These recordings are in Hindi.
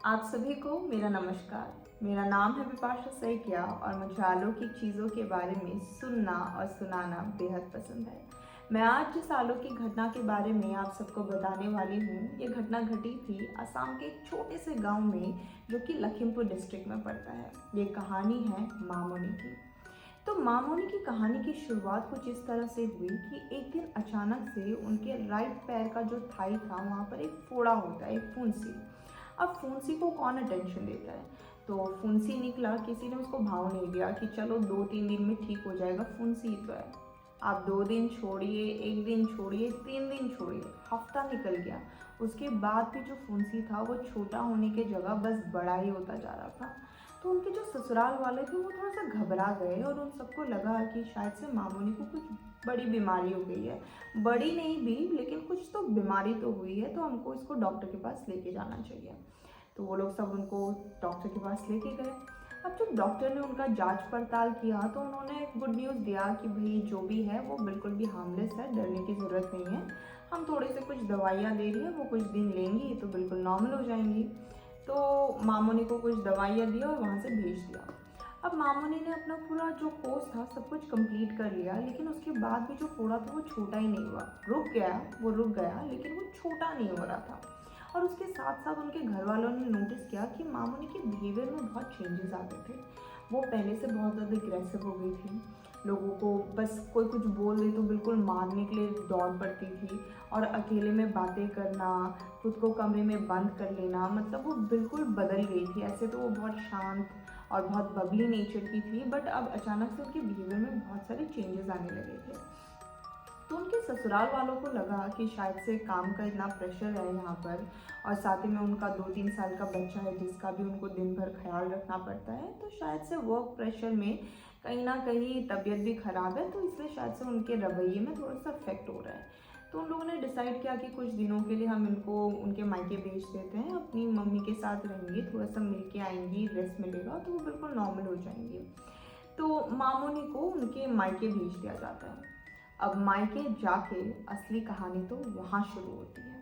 आप सभी को मेरा नमस्कार। मेरा नाम है विपाशा सैकिया और मुझे अलौकिक चीज़ों के बारे में सुनना और सुनाना बेहद पसंद है। मैं आज जिस अलौकिक घटना के बारे में आप सबको बताने वाली हूँ, ये घटना घटी थी असम के एक छोटे से गांव में जो कि लखीमपुर डिस्ट्रिक्ट में पड़ता है। ये कहानी है मामोनी की। तो मामोनी की कहानी की शुरुआत कुछ इस तरह से हुई कि एक दिन अचानक से उनके राइट पैर का जो थाई था वहाँ पर एक फोड़ा होता है, एक फुंसी। अब फुंसी को कौन अटेंशन देता है, तो फुंसी निकला, किसी ने उसको भाव नहीं दिया कि चलो 2-3 दिन में ठीक हो जाएगा, फुंसी ही तो है। आप 2 दिन छोड़िए, 1 दिन छोड़िए, 3 दिन छोड़िए, हफ्ता निकल गया। उसके बाद भी जो फुंसी था वो छोटा होने के जगह बस बड़ा ही होता जा रहा था। तो उनके जो ससुराल वाले थे वो थोड़ा सा घबरा गए और उन सबको लगा कि शायद से मामूनी को कुछ बड़ी बीमारी हो गई है। बड़ी नहीं भी, लेकिन कुछ तो बीमारी तो हुई है, तो हमको इसको डॉक्टर के पास लेके जाना चाहिए। तो वो लोग सब उनको डॉक्टर के पास लेके गए। अब जब डॉक्टर ने उनका जांच पड़ताल किया तो उन्होंने गुड न्यूज़ दिया कि भाई जो भी है वो बिल्कुल भी हार्मलेस है, डरने की ज़रूरत नहीं है। हम थोड़े से कुछ दवाइयाँ दे रही हैं, वो कुछ दिन लेंगी तो बिल्कुल नॉर्मल हो जाएंगी। तो मामोनी को कुछ दवाइयाँ दी और वहाँ से भेज दिया। अब मामोनी ने अपना पूरा जो कोर्स था सब कुछ कंप्लीट कर लिया, लेकिन उसके बाद भी जो फोड़ा था वो छोटा ही नहीं हुआ। रुक गया, लेकिन वो छोटा नहीं हो रहा था। और उसके साथ साथ उनके घर वालों ने नोटिस किया कि मामोनी के बिहेवियर में बहुत चेंजेस आ गए थे। वो पहले से बहुत ज़्यादा एग्रेसिव हो गई थी। लोगों को बस कोई कुछ बोल दे तो बिल्कुल मारने के लिए दौड़ पड़ती थी। और अकेले में बातें करना, खुद को कमरे में बंद कर लेना, मतलब वो बिल्कुल बदल गई थी। ऐसे तो वो बहुत शांत और बहुत बबली नेचर की थी, बट अब अचानक से उनके बिहेवियर में बहुत सारे चेंजेस आने लगे थे। तो उनके ससुराल वालों को लगा कि शायद से काम का इतना प्रेशर है यहाँ पर, और साथ ही में उनका 2-3 साल का बच्चा है जिसका भी उनको दिन भर ख्याल रखना पड़ता है, तो शायद से वर्क प्रेशर में कहीं ना कहीं तबीयत भी ख़राब है, तो इसलिए शायद से उनके रवैये में थोड़ा सा इफेक्ट हो रहा है। तो उन लोगों ने डिसाइड किया कि कुछ दिनों के लिए हम इनको उनके मायके भेज देते हैं, अपनी मम्मी के साथ रहेंगे, थोड़ा सा मिल के आएंगी, रेस्ट मिलेगा तो वो बिल्कुल नॉर्मल हो जाएंगे। तो मामोनी को उनके मायके भेज दिया जाता है। अब मायके जाके असली कहानी तो वहाँ शुरू होती है।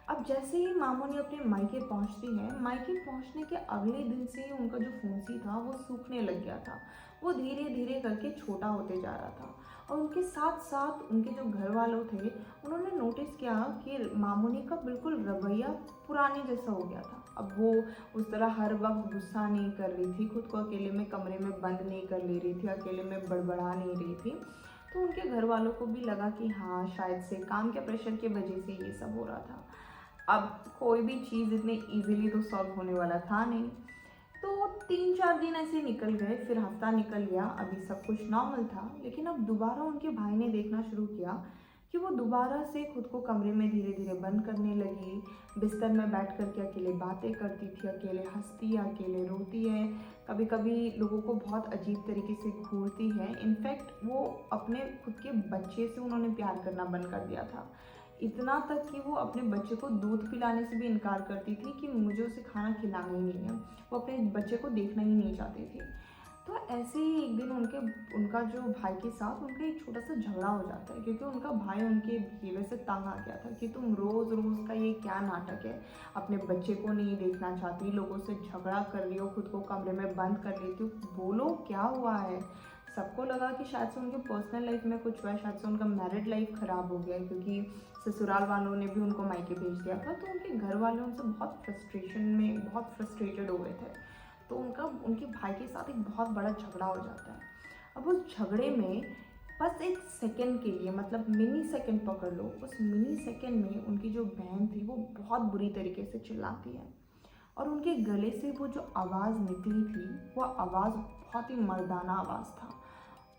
अब जैसे ही मामोनी अपने मायके पहुँचती है, मायके पहुँचने के अगले दिन से ही उनका जो फुंसी था वो सूखने लग गया था। वो धीरे धीरे करके छोटा होते जा रहा था। और उनके साथ साथ उनके जो घर वालों थे उन्होंने नोटिस किया कि मामोनी का बिल्कुल रवैया पुराने जैसा हो गया था। अब वो उस तरह हर वक्त गुस्सा नहीं कर रही थी, खुद को अकेले में कमरे में बंद नहीं कर ले रही थी, अकेले में बड़बड़ा नहीं रही थी। तो उनके घर वालों को भी लगा कि हाँ, शायद से काम के प्रेशर की वजह से ये सब हो रहा था। अब कोई भी चीज़ इतने इजीली तो सॉल्व होने वाला था नहीं। तो 3-4 दिन ऐसे निकल गए, फिर हफ्ता निकल गया, अभी सब कुछ नॉर्मल था। लेकिन अब दोबारा उनके भाई ने देखना शुरू किया कि वो दोबारा से खुद को कमरे में धीरे धीरे बंद करने लगी, बिस्तर में बैठ कर के अकेले बातें करती थी, अकेले हंसती है, अकेले रोती है, कभी कभी लोगों को बहुत अजीब तरीके से घूरती है। इनफैक्ट वो अपने खुद के बच्चे से उन्होंने प्यार करना बंद कर दिया था। इतना तक कि वो अपने बच्चे को दूध पिलाने से भी इनकार करती थी कि मुझे उसे खाना खिलाना ही नहीं है, वो अपने बच्चे को देखना ही नहीं चाहती थी। तो ऐसे ही एक दिन उनका जो भाई के साथ उनका एक छोटा सा झगड़ा हो जाता है, क्योंकि उनका भाई उनके बिहेवियर से तंग आ गया था कि तुम रोज़ रोज़ का ये क्या नाटक है, अपने बच्चे को नहीं देखना चाहती, लोगों से झगड़ा कर रही हो, खुद को कमरे में बंद कर लेती हो, बोलो क्या हुआ है। सबको लगा कि शायद से उनके पर्सनल लाइफ में कुछ हुआ है, शायद से उनका मैरिड लाइफ ख़राब हो गया है, क्योंकि ससुराल वालों ने भी उनको मायके भेज दिया था। तो उनके घर वाले उनसे बहुत फ्रस्ट्रेटेड हो गए थे। तो उनके भाई के साथ एक बहुत बड़ा झगड़ा हो जाता है। अब उस झगड़े में बस एक सेकंड के लिए, मतलब मिनी सेकंड पकड़ लो, उस मिनी सेकंड में उनकी जो बहन थी वो बहुत बुरी तरीके से चिल्लाती है। और उनके गले से वो जो आवाज़ निकली थी वो आवाज़ बहुत ही मर्दाना आवाज़ था।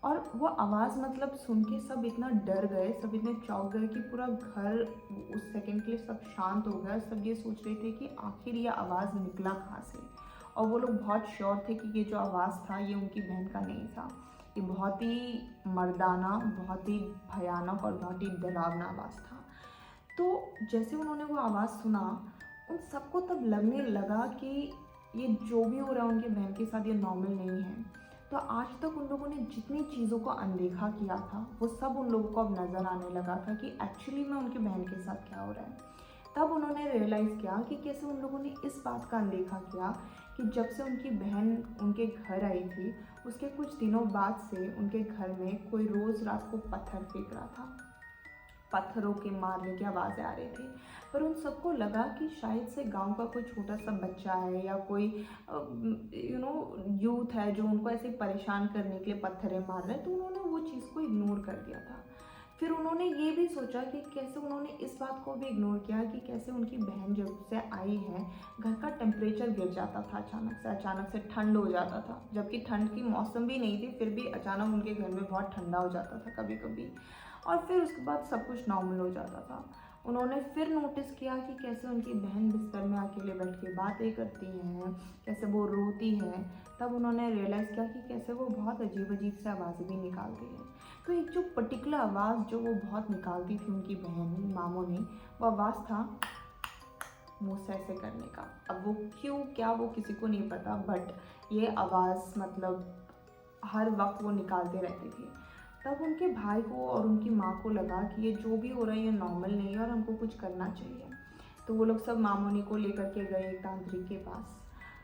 और वो आवाज़ मतलब सुन के सब इतना डर गए, सब इतने चौंक गए कि पूरा घर उस सेकंड के लिए सब शांत हो गया। सब ये सोच रहे थे कि आखिर ये आवाज़ निकला कहाँ से। और वो लोग बहुत श्योर थे कि ये जो आवाज़ था ये उनकी बहन का नहीं था। ये बहुत ही मर्दाना, बहुत ही भयानक और बहुत ही डरावना आवाज़ था। तो जैसे उन्होंने वो आवाज़ सुना, उन सबको तब लगने लगा कि ये जो भी हो रहा है उनके बहन के साथ ये नॉर्मल नहीं है। तो आज तक उन लोगों ने जितनी चीज़ों को अनदेखा किया था वो सब उन लोगों को अब नज़र आने लगा था कि एक्चुअली में उनकी बहन के साथ क्या हो रहा है। तब उन्होंने रियलाइज़ किया कि कैसे उन लोगों ने इस बात का अनदेखा किया कि जब से उनकी बहन उनके घर आई थी, उसके कुछ दिनों बाद से उनके घर में कोई रोज़ रात को पत्थर फेंक रहा था। पत्थरों के मारने की आवाज़ें आ रही थी। पर उन सबको लगा कि शायद से गांव का कोई छोटा सा बच्चा है या कोई यूथ है जो उनको ऐसे परेशान करने के लिए पत्थरें मार रहे हैं, तो उन्होंने वो चीज़ को इग्नोर कर दिया था। फिर उन्होंने ये भी सोचा कि कैसे उन्होंने इस बात को भी इग्नोर किया कि कैसे उनकी बहन जब से आई है, घर का टेम्परेचर गिर जाता था अचानक से ठंड हो जाता था, जबकि ठंड की मौसम भी नहीं थी, फिर भी अचानक उनके घर में बहुत ठंडा हो जाता था कभी कभी। और फिर उसके बाद सब कुछ नॉर्मल हो जाता था। उन्होंने फिर नोटिस किया कि कैसे उनकी बहन बिस्तर में अकेले बैठ के बातें करती हैं, कैसे वो रोती है। तब उन्होंने रियलाइज़ किया कि कैसे वो बहुत अजीब अजीब से आवाज़ें भी निकालती है। तो एक जो पर्टिकुलर आवाज़ जो वो बहुत निकालती थी उनकी बहन मामोनी, वो आवाज़ था मुँह से ऐसे करने का। अब वो क्यों क्या वो किसी को नहीं पता, बट ये आवाज़ मतलब हर वक्त वो निकालते रहती थी। तब उनके भाई को और उनकी माँ को लगा कि ये जो भी हो रहा है ये नॉर्मल नहीं है और हमको कुछ करना चाहिए। तो वो लोग सब मामोनी को लेकर के गए एक तांत्रिक के पास।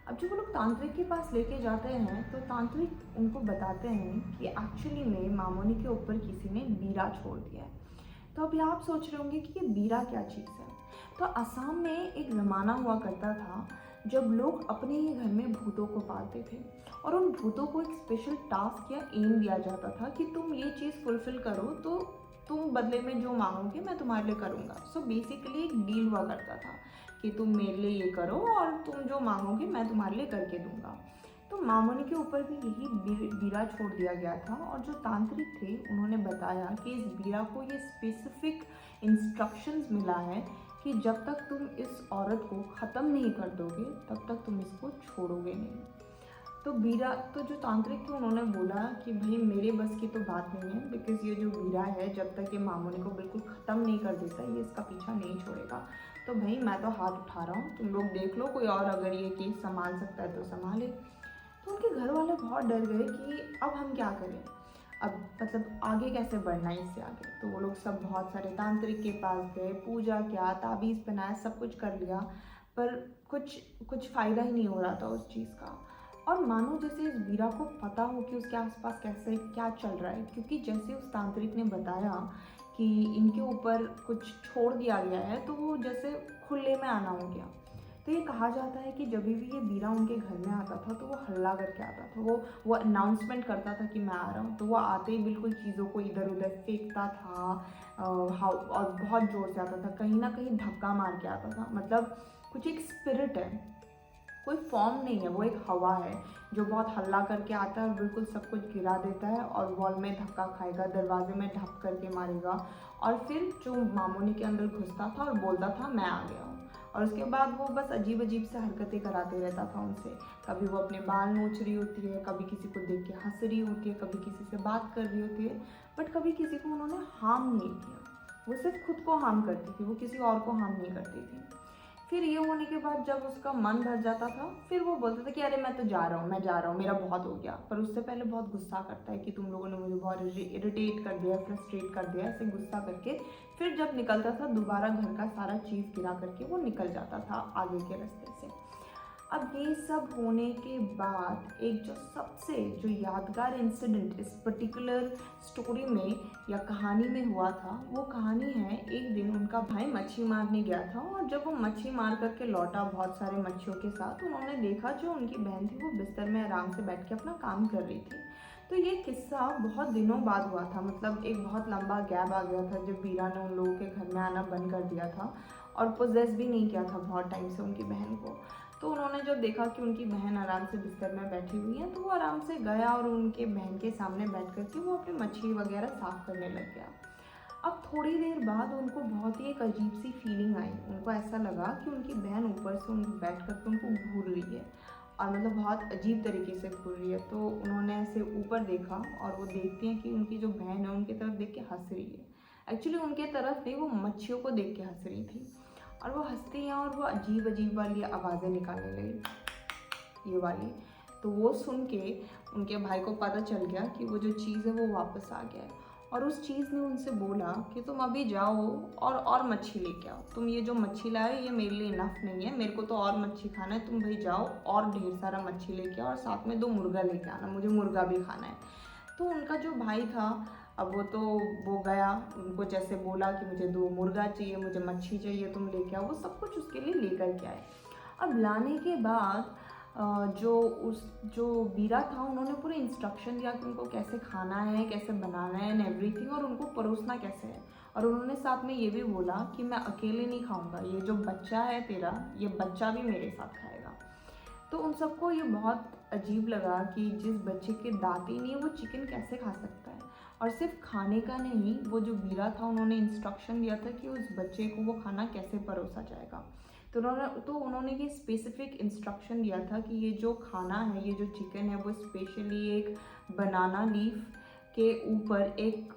अब जब वो लोग तांत्रिक के पास लेके जाते हैं तो तांत्रिक उनको बताते हैं कि एक्चुअली में मामोनी के ऊपर किसी ने बीरा छोड़ दिया है। तो अभी आप सोच रहे होंगे कि ये बीरा क्या चीज़ है। तो असम में एक ज़माना हुआ करता था जब लोग अपने ही घर में भूतों को पालते थे और उन भूतों को एक स्पेशल टास्क या एम दिया जाता था कि तुम ये चीज़ फुलफिल करो तो तुम बदले में जो मांगोगे मैं तुम्हारे लिए करूँगा। सो बेसिकली एक डील हुआ करता था कि तुम मेरे लिए ये करो और तुम जो मांगोगे मैं तुम्हारे लिए करके दूंगा। तो मामोनी के ऊपर भी यही बीरा छोड़ दिया गया था और जो तांत्रिक थे उन्होंने बताया कि इस बीरा को ये स्पेसिफिक इंस्ट्रक्शंस मिला है कि जब तक तुम इस औरत को ख़त्म नहीं कर दोगे तब तक तुम इसको छोड़ोगे नहीं। तो जो तांत्रिक थे उन्होंने बोला कि भाई मेरे बस की तो बात नहीं है, बिकॉज़ ये जो बीरा है जब तक ये मामोनी को बिल्कुल ख़त्म नहीं कर देता ये इसका पीछा नहीं छोड़ेगा। तो भाई मैं तो हाथ उठा रहा हूँ, तुम लोग देख लो कोई और अगर ये केस संभाल सकता है तो संभाले। तो उनके घर वाले बहुत डर गए कि अब हम क्या करें, अब मतलब आगे कैसे बढ़ना है इससे आगे। तो वो लोग सब बहुत सारे तांत्रिक के पास गए, पूजा किया, ताबीज़ बनाया, सब कुछ कर लिया, पर कुछ फ़ायदा ही नहीं हो रहा था उस चीज़ का। और मानो जैसे इस बीरा को पता हो कि उसके आसपास कैसे क्या चल रहा है, क्योंकि जैसे उस तांत्रिक ने बताया कि इनके ऊपर कुछ छोड़ दिया गया है तो वो जैसे खुले में आना हो गया। तो ये कहा जाता है कि जब भी ये बीरा उनके घर में आता था तो वो हल्ला करके आता था, वो अनाउंसमेंट करता था कि मैं आ रहा हूँ। तो वो आते ही बिल्कुल चीज़ों को इधर उधर फेंकता था और बहुत ज़ोर से आता था, कहीं ना कहीं धक्का मार के आता था। मतलब कुछ एक स्पिरिट है, कोई फॉर्म नहीं है, वो एक हवा है जो बहुत हल्ला करके आता है और बिल्कुल सब कुछ गिरा देता है और वॉल में धक्का खाएगा, दरवाजे में ढप करके मारेगा। और फिर जो मामोनी के अंदर घुसता था और बोलता था मैं आ गया हूँ, और उसके बाद वो बस अजीब अजीब से हरकतें कराते रहता था उनसे। कभी वो अपने बाल नोच रही होती है, कभी किसी को देख के हंस रही होती है, कभी किसी से बात कर रही होती है, बट कभी किसी को उन्होंने हार्म नहीं किया। वो सिर्फ खुद को हार्म करती थी, वो किसी और को हार्म नहीं करती थी। फिर ये होने के बाद जब उसका मन भर जाता था फिर वो बोलता था कि अरे मैं तो जा रहा हूँ, मैं जा रहा हूँ, मेरा बहुत हो गया। पर उससे पहले बहुत गुस्सा करता है कि तुम लोगों ने मुझे बहुत इरिटेट कर दिया, फ्रस्ट्रेट कर दिया, ऐसे गुस्सा करके। फिर जब निकलता था दोबारा घर का सारा चीज़ गिरा करके वो निकल जाता था आगे के रास्ते से। अब ये सब होने के बाद एक जो यादगार इंसिडेंट इस पर्टिकुलर स्टोरी में या कहानी में हुआ था, वो कहानी है एक दिन उनका भाई मच्छी मारने गया था और जब वो मच्छी मार करके लौटा बहुत सारे मच्छियों के साथ, उन्होंने देखा जो उनकी बहन थी वो बिस्तर में आराम से बैठ के अपना काम कर रही थी। तो ये किस्सा बहुत दिनों बाद हुआ था, मतलब एक बहुत लंबा गैप आ गया था जब बीरा ने उन लोगों के घर में आना बंद कर दिया था और पोजेस भी नहीं किया था बहुत टाइम से उनकी बहन को। तो उन्होंने जब देखा कि उनकी बहन आराम से बिस्तर में बैठी हुई है तो वो आराम से गया और उनके बहन के सामने बैठ कर के वो अपनी मछली वगैरह साफ़ करने लग गया। अब थोड़ी देर बाद उनको बहुत ही एक अजीब सी फीलिंग आई, उनको ऐसा लगा कि उनकी बहन ऊपर से उनको बैठ कर के उनको घूर रही है और मतलब बहुत अजीब तरीके से घूर रही है। तो उन्होंने ऐसे ऊपर देखा और वो देखती हैं कि उनकी जो बहन है उनकी तरफ देख के हंस रही है। एक्चुअली उनके तरफ नहीं, वो मच्छियों को देख के हंस रही थी और वो हंसती हैं और वो अजीब अजीब वाली आवाज़ें निकालने लगी, ये वाली। तो वो सुन के उनके भाई को पता चल गया कि वो जो चीज़ है वो वापस आ गया है और उस चीज़ ने उनसे बोला कि तुम अभी जाओ और मच्छी लेके आओ, तुम ये जो मच्छी लाए ये मेरे लिए इनफ नहीं है, मेरे को तो और मच्छी खाना है, तुम भाई जाओ और ढेर सारा मच्छी लेके आओ और साथ में 2 मुर्गा लेके आना, मुझे मुर्गा भी खाना है। तो उनका जो भाई था, अब वो गया, उनको जैसे बोला कि मुझे 2 मुर्गा चाहिए, मुझे मच्छी चाहिए, तुम लेके आओ, वो सब कुछ उसके लिए लेकर के आए। अब लाने के बाद जो बीरा था उन्होंने पूरे इंस्ट्रक्शन दिया कि उनको कैसे खाना है, कैसे बनाना है एंड एवरीथिंग, और उनको परोसना कैसे है। और उन्होंने साथ में ये भी बोला कि मैं अकेले नहीं खाऊंगा, ये जो बच्चा है तेरा, ये बच्चा भी मेरे साथ खाएगा। तो उन सबको ये बहुत अजीब लगा कि जिस बच्चे के दांत ही नहीं है वो चिकन कैसे खा सकता है। और सिर्फ खाने का नहीं, वो जो बीरा था उन्होंने इंस्ट्रक्शन दिया था कि उस बच्चे को वो खाना कैसे परोसा जाएगा। तो उन्होंने ये स्पेसिफिक इंस्ट्रक्शन दिया था कि ये जो खाना है, ये जो चिकन है, वो स्पेशली एक बनाना लीफ के ऊपर एक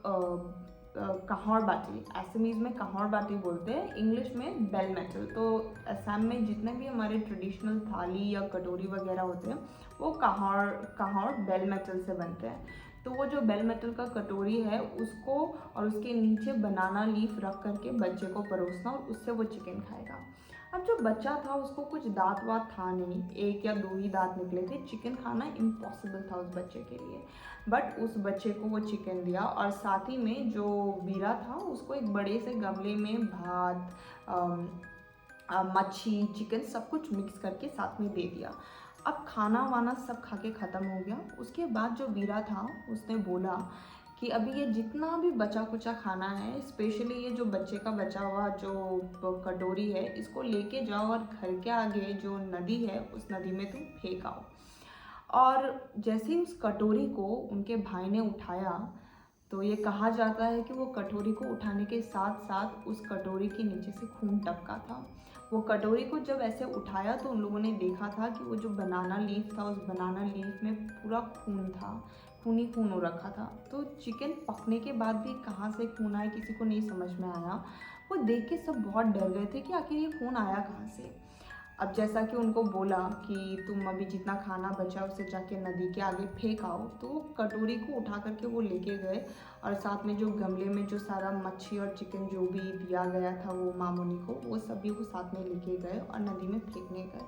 कहाड़ बाटी, असमीज में कहाड़ बाटी बोलते हैं, इंग्लिश में बेल मेटल। तो असम में जितने भी हमारे ट्रेडिशनल थाली या कटोरी वगैरह होते हैं वो कहाड़ बेल मेटल से बनते हैं। तो वो जो बेल मेटल का कटोरी है उसको और उसके नीचे बनाना लीफ रख करके बच्चे को परोसना और उससे वो चिकन खाएगा। अब जो बच्चा था उसको कुछ दांत वात था नहीं, 1 या 2 ही दांत निकले थे, चिकन खाना इम्पॉसिबल था उस बच्चे के लिए। बट उस बच्चे को वो चिकन दिया और साथ ही में जो बीरा था उसको एक बड़े से गमले में भात, मच्छी, चिकन सब कुछ मिक्स करके साथ में दे दिया। अब खाना वाना सब खा के ख़त्म हो गया। उसके बाद जो बीरा था उसने बोला कि अभी ये जितना भी बचा कुचा खाना है, स्पेशली ये जो बच्चे का बचा हुआ जो कटोरी है, इसको लेके जाओ और घर के आगे जो नदी है उस नदी में तुम फेंक आओ। और जैसे ही उस कटोरी को उनके भाई ने उठाया तो ये कहा जाता है कि वो कटोरी को उठाने के साथ साथ उस कटोरी के नीचे से खून टपका था। वो कटोरी को जब ऐसे उठाया तो उन लोगों ने देखा था कि वो जो बनाना लीफ था, उस बनाना लीफ में पूरा खून था, खून ही खून हो रखा था। तो चिकन पकने के बाद भी कहाँ से खून आया किसी को नहीं समझ में आया। वो देख के सब बहुत डर गए थे कि आखिर ये खून आया कहाँ से। अब जैसा कि उनको बोला कि तुम अभी जितना खाना बचा उसे जाके नदी के आगे फेंक आओ, तो कटोरी को उठा करके वो लेके गए और साथ में जो गमले में जो सारा मच्छी और चिकन जो भी दिया गया था वो मामूनी को, वो सभी को साथ में लेके गए और नदी में फेंकने गए।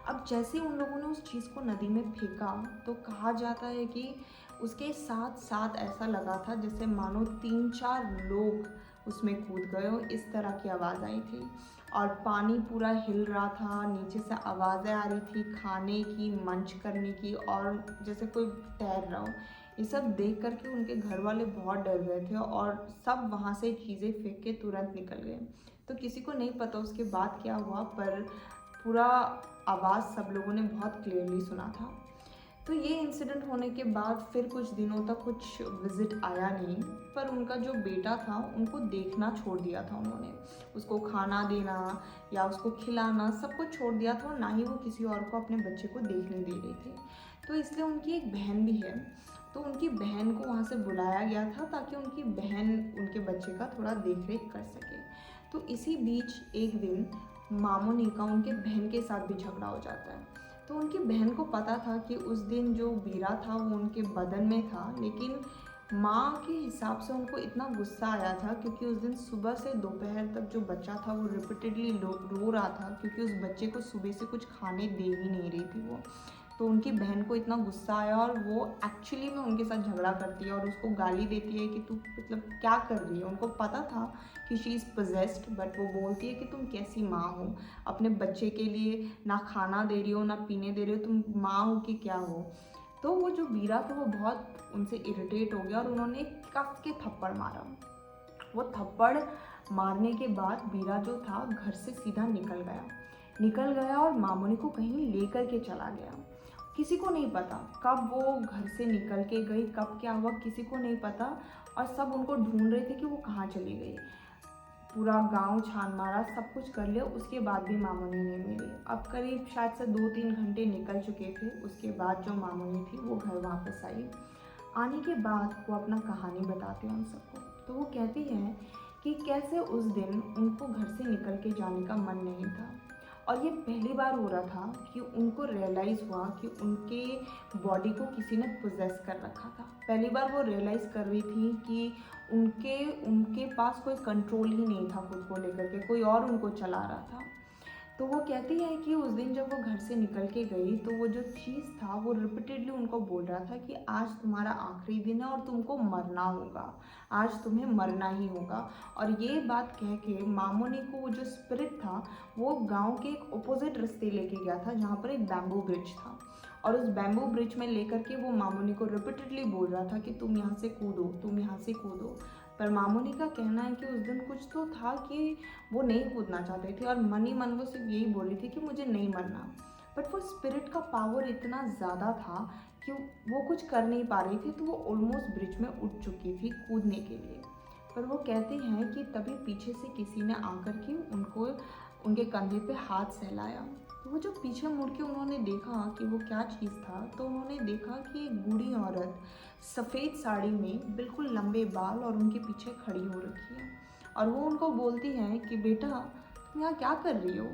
अब जैसे उन लोगों ने उस चीज़ को नदी में फेंका तो कहा जाता है कि उसके साथ साथ ऐसा लगा था जैसे मानो 3-4 लोग उसमें कूद गए हो, इस तरह की आवाज़ आई थी। और पानी पूरा हिल रहा था, नीचे से आवाज़ें आ रही थी खाने की, मंच करने की, और जैसे कोई तैर रहा हो। ये सब देख करके उनके घर वाले बहुत डर गए थे और सब वहाँ से चीज़ें फेंक के तुरंत निकल गए। तो किसी को नहीं पता उसके बाद क्या हुआ, पर पूरा आवाज़ सब लोगों ने बहुत क्लियरली सुना था। तो ये इंसिडेंट होने के बाद फिर कुछ दिनों तक कुछ विज़िट आया नहीं, पर उनका जो बेटा था उनको देखना छोड़ दिया था उन्होंने। उसको खाना देना या उसको खिलाना सब कुछ छोड़ दिया था, और ना ही वो किसी और को अपने बच्चे को देखने दे रहे थे। तो इसलिए उनकी एक बहन भी है, तो उनकी बहन को वहाँ से बुलाया गया था ताकि उनकी बहन उनके बच्चे का थोड़ा देख रेख कर सके। तो इसी बीच एक दिन मामूनी का उनके बहन के साथ भी झगड़ा हो जाता है। तो उनकी बहन को पता था कि उस दिन जो बीरा था वो उनके बदन में था, लेकिन माँ के हिसाब से उनको इतना गुस्सा आया था क्योंकि उस दिन सुबह से दोपहर तक जो बच्चा था वो रिपीटेडली रो रहा था क्योंकि उस बच्चे को सुबह से कुछ खाने दे ही नहीं रही थी वो। तो उनकी बहन को इतना गुस्सा आया और वो एक्चुअली में उनके साथ झगड़ा करती है और उसको गाली देती है कि तू मतलब क्या कर रही है। उनको पता था कि शी इज़ पोजेस्ड, बट वो बोलती है कि तुम कैसी माँ हो, अपने बच्चे के लिए ना खाना दे रही हो ना पीने दे रही हो, तुम माँ हो कि क्या हो। तो वो जो बीरा था वो बहुत उनसे इरिटेट हो गया और उन्होंने कस के थप्पड़ मारा। वो थप्पड़ मारने के बाद बीरा जो था घर से सीधा निकल गया और मामूनी को कहीं लेकर के चला गया। किसी को नहीं पता कब वो घर से निकल के गई, कब क्या हुआ किसी को नहीं पता, और सब उनको ढूंढ रहे थे कि वो कहाँ चली गई। पूरा गांव छान मारा, सब कुछ कर लिया, उसके बाद भी मामूनी नहीं मिली। अब करीब शायद से 2-3 घंटे निकल चुके थे। उसके बाद जो मामूनी थी वो घर वापस आई। आने के बाद वो अपना कहानी बताते हैं उन सबको। तो वो कहती है कि कैसे उस दिन उनको घर से निकल के जाने का मन नहीं था और ये पहली बार हो रहा था कि उनको रियलाइज़ हुआ कि उनके बॉडी को किसी ने पोजेस कर रखा था। पहली बार वो रियलाइज़ कर रही थी कि उनके उनके पास कोई कंट्रोल ही नहीं था खुद को लेकर के, कोई और उनको चला रहा था। तो वो कहती है कि उस दिन जब वो घर से निकल के गई तो वो जो चीज़ था वो रिपीटेडली उनको बोल रहा था कि आज तुम्हारा आखिरी दिन है और तुमको मरना होगा, आज तुम्हें मरना ही होगा। और ये बात कह के मामोनी को वो जो स्पिरिट था वो गांव के एक अपोजिट रास्ते लेके गया था जहाँ पर एक बैम्बू ब्रिज था, और उस बैम्बू ब्रिज में लेकर के वो मामोनी को रिपीटेडली बोल रहा था कि तुम यहाँ से कूदो, तुम यहाँ से कूदो। पर मामोनी का कहना है कि उस दिन कुछ तो था कि वो नहीं कूदना चाहते थे और मन ही मन वो सिर्फ यही बोल रही थी कि मुझे नहीं मरना। बट वो स्पिरिट का पावर इतना ज़्यादा था कि वो कुछ कर नहीं पा रही थी, तो वो ऑलमोस्ट ब्रिज में उठ चुकी थी कूदने के लिए। पर वो कहते हैं कि तभी पीछे से किसी ने आकर के उनको उनके कंधे पे हाथ सहलाया। तो वो जो पीछे मुड़ के उन्होंने देखा कि वो क्या चीज़ था, तो उन्होंने देखा कि एक बूढ़ी औरत सफ़ेद साड़ी में बिल्कुल लंबे बाल और उनके पीछे खड़ी हो रखी है। और वो उनको बोलती हैं कि बेटा तुम यहाँ क्या कर रही हो,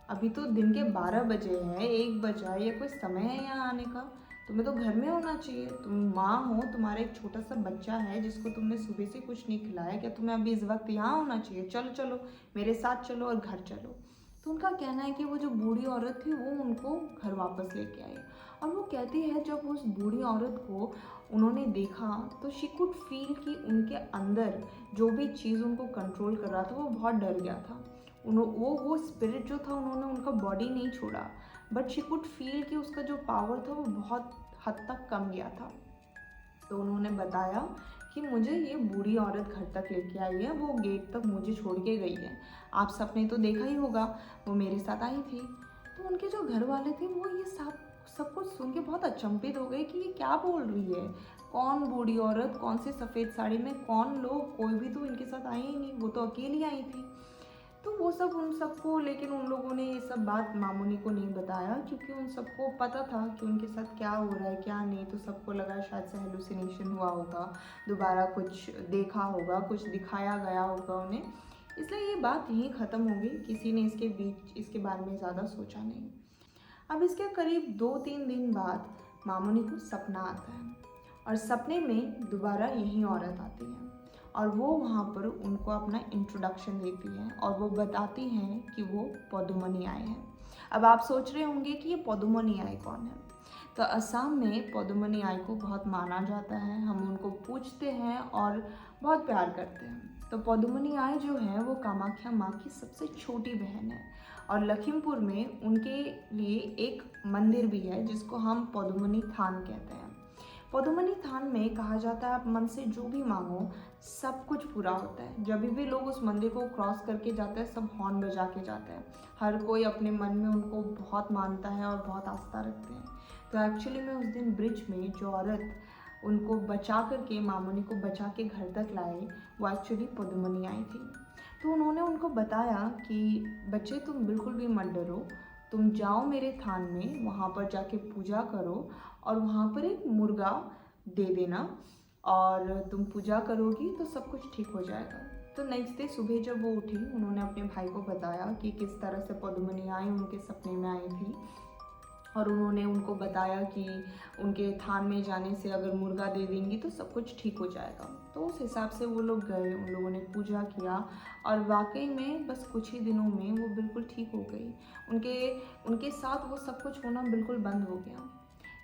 अभी तो दिन के 12 बजे हैं, 1 बजा है, या कोई समय है यहाँ आने का, तुम्हें तो घर में होना चाहिए, तुम माँ हो, तुम्हारा एक छोटा सा बच्चा है जिसको तुमने सुबह से कुछ नहीं खिलाया, क्या तुम्हें अभी इस वक्त यहाँ होना चाहिए, चलो चलो मेरे साथ चलो और घर चलो। तो उनका कहना है कि वो जो बूढ़ी औरत थी वो उनको घर वापस लेके आई। और वो कहती है जब उस बूढ़ी औरत को उन्होंने देखा तो शी कुड फील कि उनके अंदर जो भी चीज़ उनको कंट्रोल कर रहा था वो बहुत डर गया था। वो स्पिरिट जो था उन्होंने उनका बॉडी नहीं छोड़ा, बट शी कुड फील कि उसका जो पावर था वो बहुत हद तक कम गया था। तो उन्होंने बताया कि मुझे ये बूढ़ी औरत घर तक लेके आई है, वो गेट तक मुझे छोड़ के गई है, आप सबने तो देखा ही होगा, वो मेरे साथ आई थी। तो उनके जो घर वाले थे वो ये सब कुछ सुन के बहुत अचंभित हो गए कि ये क्या बोल रही है, कौन बूढ़ी औरत, कौन सी सफ़ेद साड़ी में, कौन लोग, कोई भी तो इनके साथ आए ही नहीं, वो तो अकेली आई थी। तो वो सब उन सबको, लेकिन उन लोगों ने ये सब बात मामोनी को नहीं बताया क्योंकि उन सबको पता था कि उनके साथ क्या हो रहा है क्या नहीं। तो सबको लगा शायद से हेलुसिनेशन हुआ होगा, दोबारा कुछ देखा होगा, कुछ दिखाया गया होगा उन्हें, इसलिए ये बात यहीं ख़त्म हो गई। किसी ने इसके बारे में ज़्यादा सोचा नहीं। अब इसके करीब 2-3 दिन बाद मामोनी को सपना आता है और सपने में दोबारा यही औरत आती है और वो वहाँ पर उनको अपना इंट्रोडक्शन देती है और वो बताती हैं कि वो पदुमनी आए हैं। अब आप सोच रहे होंगे कि ये पदुमनी आए कौन है। तो असम में पदुमनी आई को बहुत माना जाता है, हम उनको पूजते हैं और बहुत प्यार करते हैं। तो पदुमनी आई जो है वो कामाख्या माँ की सबसे छोटी बहन है और लखीमपुर में उनके लिए एक मंदिर भी है जिसको हम पदुमनी थान कहते हैं। पदुमनी थान में कहा जाता है आप मन से जो भी मांगो सब कुछ पूरा होता है। जब भी लोग उस मंदिर को क्रॉस करके जाते हैं सब हॉर्न बजा के जाते हैं, हर कोई अपने मन में उनको बहुत मानता है और बहुत आस्था रखते हैं। तो एक्चुअली में उस दिन ब्रिज में जो औरत उनको बचा करके, मामोनी को बचा के घर तक लाए, वो एक्चुअली पदुमनी आई थी। तो उन्होंने उनको बताया कि बच्चे तुम बिल्कुल भी मत डरो, तुम जाओ मेरे थान में, वहाँ पर जाके पूजा करो और वहाँ पर एक मुर्गा दे देना और तुम पूजा करोगी तो सब कुछ ठीक हो जाएगा। तो नेक्स्ट डे सुबह जब वो उठी उन्होंने अपने भाई को बताया कि किस तरह से पदुमनी आई, उनके सपने में आई थी और उन्होंने उनको बताया कि उनके थान में जाने से अगर मुर्गा दे देंगी तो सब कुछ ठीक हो जाएगा। तो उस हिसाब से वो लोग गए, उन लोगों ने पूजा किया और वाकई में बस कुछ ही दिनों में वो बिल्कुल ठीक हो गई। उनके साथ वो सब कुछ होना बिल्कुल बंद हो गया।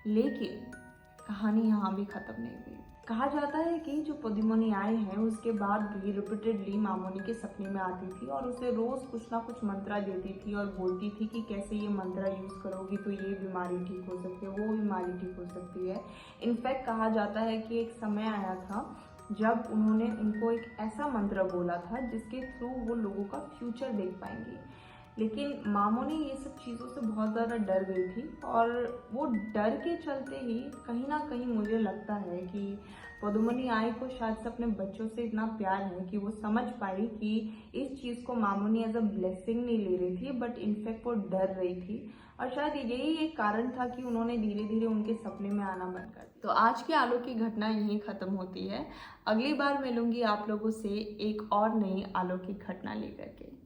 लेकिन कहानी यहाँ भी ख़त्म नहीं हुई। कहा जाता है कि जो पदुमनी आए हैं उसके बाद भी रिपीटेडली मामोनी के सपने में आती थी और उसे रोज़ कुछ ना कुछ मंत्रा देती थी और बोलती थी कि कैसे ये मंत्रा यूज़ करोगी तो ये बीमारी ठीक हो सकती है, वो बीमारी ठीक हो सकती है। इनफैक्ट कहा जाता है कि एक समय आया था जब उन्होंने उनको एक ऐसा मंत्र बोला था जिसके थ्रू वो लोगों का फ्यूचर देख पाएंगी। लेकिन मामोनी ये सब चीज़ों से बहुत ज़्यादा डर गई थी और वो डर के चलते ही कहीं ना कहीं मुझे लगता है कि पदुमनी आई को शायद से अपने बच्चों से इतना प्यार है कि वो समझ पाई कि इस चीज़ को मामोनी एज अ ब्लेसिंग नहीं ले रही थी बट इनफैक्ट वो डर रही थी और शायद यही एक कारण था कि उन्होंने धीरे धीरे उनके सपने में आना बंद कर दिया। तो आज की अलौकिक घटना यहीं ख़त्म होती है। अगली बार मिलूंगी आप लोगों से एक और नई अलौकिक घटना लेकर के।